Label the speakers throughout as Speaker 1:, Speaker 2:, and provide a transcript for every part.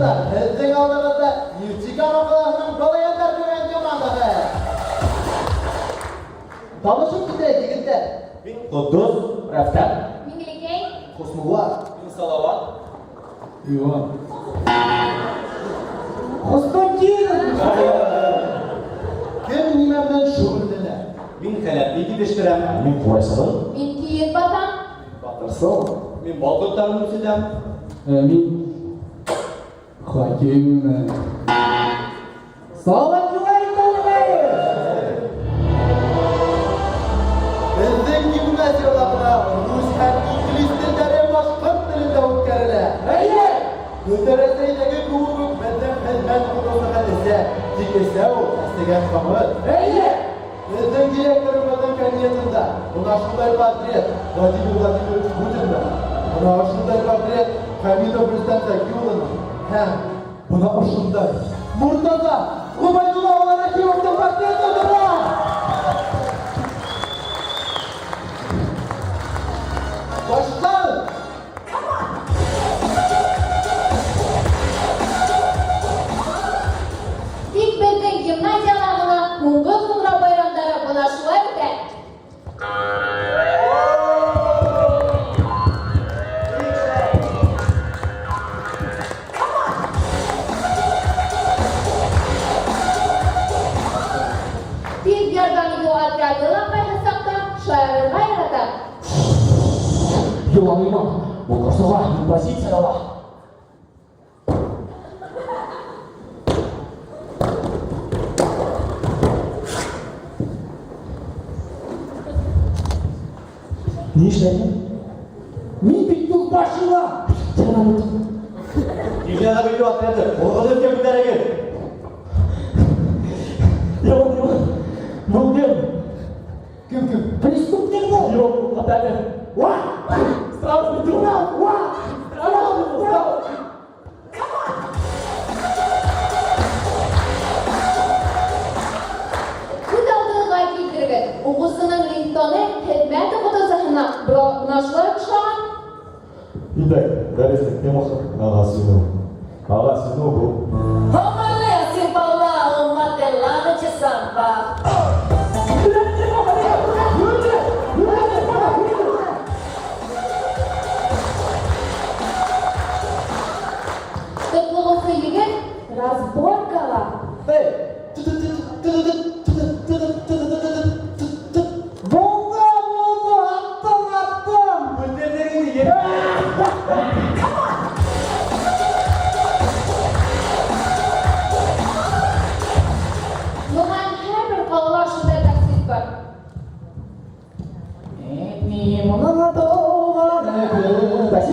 Speaker 1: Достар, біздің алдымызда Нефтекама ҡалаһының Балаяндар КВН командаһы. Танышып китәйек, егеттәр.
Speaker 2: Мин Ҡотдос, Рәфтәр.
Speaker 3: Мин Гелекәй.
Speaker 1: Хоснулла.
Speaker 2: Мин Салават.
Speaker 1: Иван. Константин. Кем нимә белән шөгыльләнә?
Speaker 2: Мин хәләтле итештерәм. Мин Ҡурайсылы.
Speaker 3: Мин Киен батам.
Speaker 1: Батырсыл.
Speaker 2: Мин балдыктарын үсетәм.
Speaker 1: Мин Хаким. Саламатчылар итәләр. Безнең гимназияларда рус һәм инглиз телләре башҡорт телендә үткәрелә. Әйе. Мөдәррәсәйдәге кеүек үк безнең хеҙмәт ҡотосыға эсә, тик эсә ул әсегән ҡамыт. Әйе. Безнең директорыбыҙҙың кабинетында бына шундай портрет Владимир Владимирович Путинда, бына шундай портрет Хамитов Рөстәм Зәки-улының һәм бына ошондай Муртаза Ғүбайдулла Рәхимовтың портреты тора. Башҡа!
Speaker 3: Тик беҙҙең гимназияларына һуңғы байрамдары бына шулай үтә. Тик ярҙам итеү отряды ла ҡайһы саҡта шаярырға ярата.
Speaker 4: Йоламыйма, бұл курсыға позицияда ла. Не эшләйһең? Мин бит юлбашчыла.
Speaker 2: Дивизияға бөлүү отряды. Оғылы өткен күтәрегеҙ.
Speaker 4: Юк. Был кем?
Speaker 1: Кем?
Speaker 4: Преступник был? Юк, атака. Ва! Здравствуйте! Ва! Здравствуйте!
Speaker 3: Күҙ алдығыҙға килтерегеҙ. Уҡыусының рингтоны хеҙмәт ҡотосоһона бына шулай оҡшаған.
Speaker 2: Итак, дәрестең темасы ағас сүйеү. Ағас сүйеү бұл.
Speaker 3: Тыҡлығысы егет разборкала. Маған һәр бер ҡалала шундай таксист бар.
Speaker 4: Такси,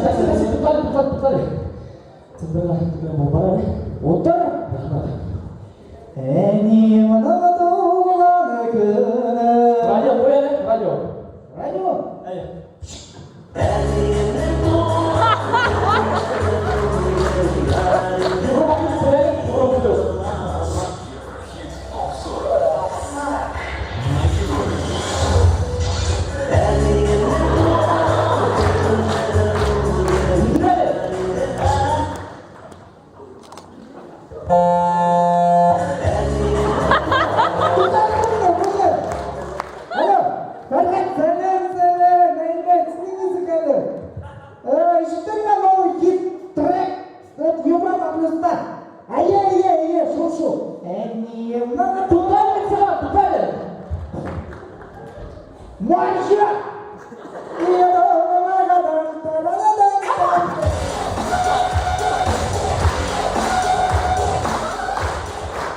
Speaker 4: туҡтале. Тыңдарға бұл бар әле. Отыр. Радио қой әле, радио. Радио? Әйе.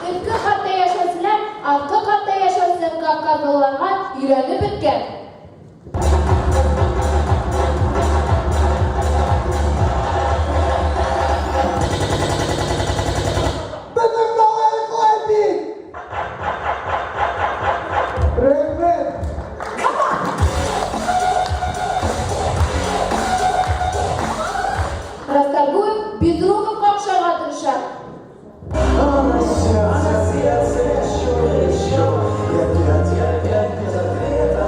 Speaker 3: Өҫкө ҡатта йәшәүселәр артҡы ҡатта йәшәүсе кавказлыларға өйрәнеп бөткән. Расторгуев Безруков ҡаҡшарға тырыша.
Speaker 5: Сердце еще, я опять без ответа.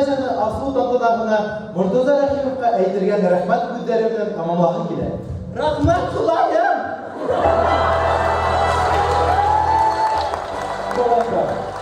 Speaker 1: гимназияны асылу тантанасына Мортаза Рәхимовка әйтелгән рәхмәт сүзләре белән тәмамлаһы килә. Рәхмәт Хулаем!
Speaker 4: Балаяндар.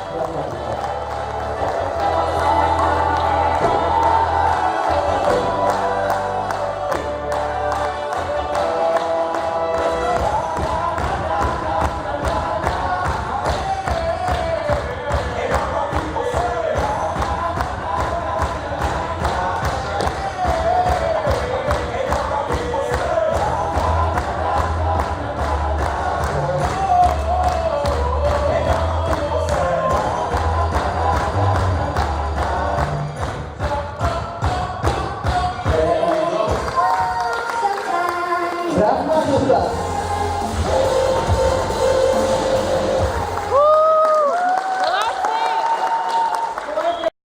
Speaker 1: Рәхмәт, дуслар!